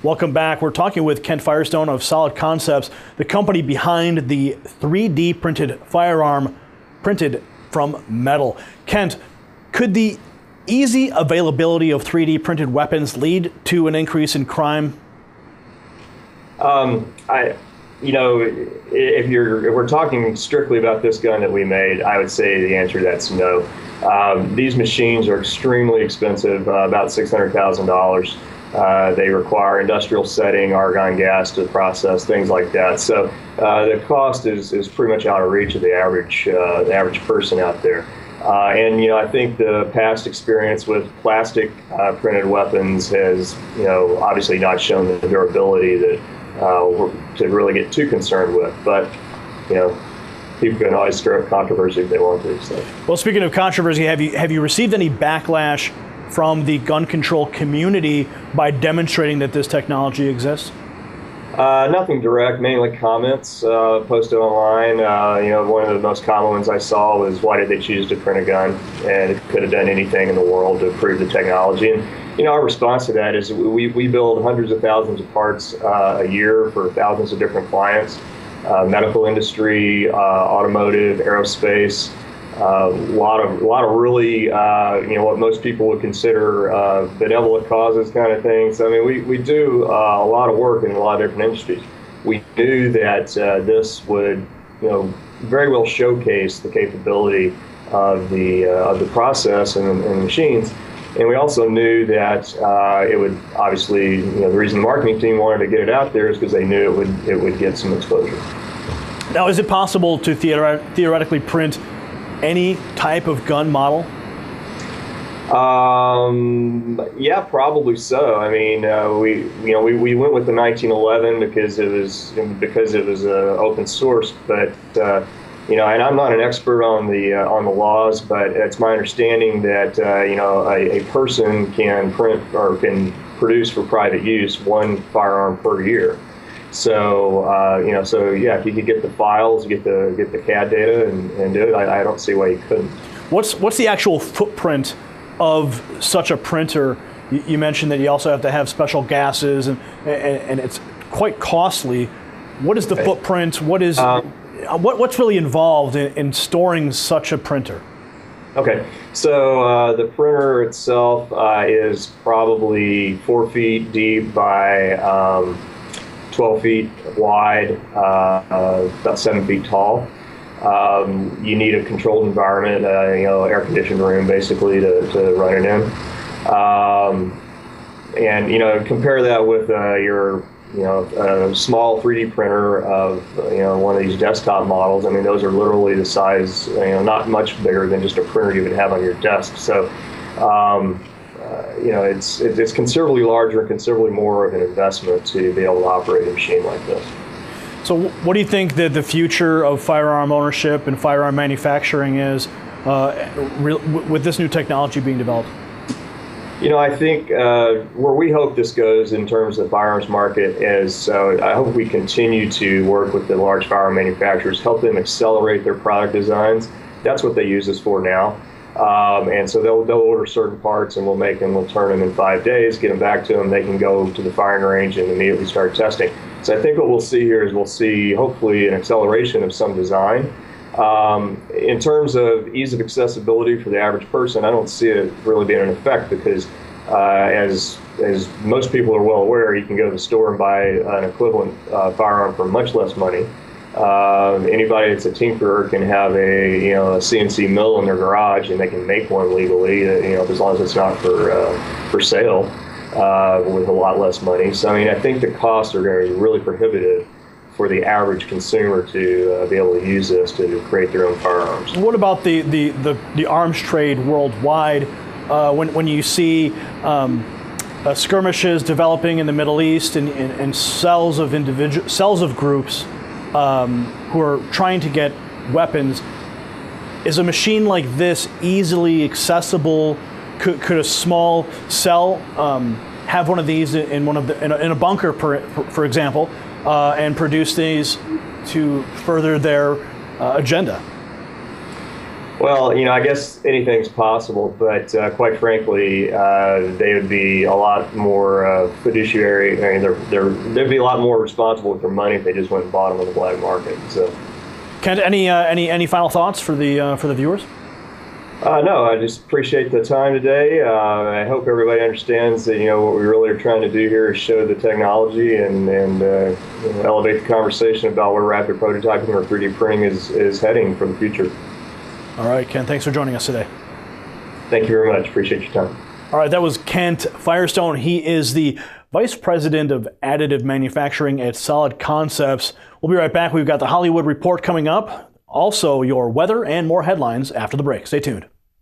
Welcome back. We're talking with Kent Firestone of Solid Concepts, the company behind the 3D printed firearm printed from metal. Kent, could the easy availability of 3D printed weapons lead to an increase in crime? If we're talking strictly about this gun that we made, I would say the answer to that's no. These machines are extremely expensive, about $600,000. They require industrial setting, argon gas to process, things like that. So the cost is pretty much out of reach of the average person out there. And I think the past experience with plastic printed weapons has obviously not shown the durability that to really get too concerned with. But people can always stir up controversy if they want to. So. Well, speaking of controversy, have you received any backlash from the gun control community by demonstrating that this technology exists? Nothing direct, mainly comments posted online. One of the most common ones I saw was, why did they choose to print a gun? And it could have done anything in the world to improve the technology. And our response to that is we build hundreds of thousands of parts a year for thousands of different clients, medical industry, automotive, aerospace. A lot of really, what most people would consider benevolent causes kind of things. I mean, we do a lot of work in a lot of different industries. We knew that this would, very well showcase the capability of the process and the machines. And we also knew that it would obviously, the reason the marketing team wanted to get it out there is because they knew it would get some exposure. Now, is it possible to theoretically print any type of gun model? Yeah, probably so. I mean, we went with the 1911 because it was open source. But and I'm not an expert on the laws, but it's my understanding that a person can print or can produce for private use one firearm per year. So so yeah, if you could get the files, get the CAD data, and do it, I don't see why you couldn't. What's the actual footprint of such a printer? You mentioned that you also have to have special gases, and it's quite costly. What is the footprint? What's really involved in storing such a printer? Okay, so the printer itself is probably 4 feet deep by 12 feet wide, about 7 feet tall. You need a controlled environment, air-conditioned room, basically, to run it in. And compare that with your a small 3D printer of one of these desktop models. I mean, those are literally the size, not much bigger than just a printer you would have on your desk. So. It's considerably larger and considerably more of an investment to be able to operate a machine like this. So what do you think that the future of firearm ownership and firearm manufacturing is with this new technology being developed? I think where we hope this goes in terms of the firearms market is, I hope we continue to work with the large firearm manufacturers, help them accelerate their product designs. That's what they use us for now. And so they'll order certain parts, and we'll make them, we'll turn them in 5 days, get them back to them, they can go to the firing range and immediately start testing. So I think what we'll see here is we'll see hopefully an acceleration of some design. In terms of ease of accessibility for the average person, I don't see it really being an effect because as most people are well aware, you can go to the store and buy an equivalent firearm for much less money. Anybody that's a tinkerer can have a CNC mill in their garage, and they can make one legally, as long as it's not for sale, with a lot less money. So I mean, I think the costs are going to be really prohibitive for the average consumer to be able to use this to create their own firearms. What about the arms trade worldwide? When you see skirmishes developing in the Middle East and cells of groups who are trying to get weapons, is a machine like this easily accessible? Could a small cell have one of these in a bunker, for example, and produce these to further their agenda? Well, I guess anything's possible, but quite frankly, they would be a lot more fiduciary. I mean, they'd be a lot more responsible with their money if they just went and bought them on the black market. So, Kent, any final thoughts for the viewers? No, I just appreciate the time today. I hope everybody understands that what we really are trying to do here is show the technology and elevate the conversation about where rapid prototyping or 3D printing is heading for the future. All right, Kent, thanks for joining us today. Thank you very much. Appreciate your time. All right, that was Kent Firestone. He is the Vice President of Additive Manufacturing at Solid Concepts. We'll be right back. We've got the Hollywood Report coming up. Also, your weather and more headlines after the break. Stay tuned.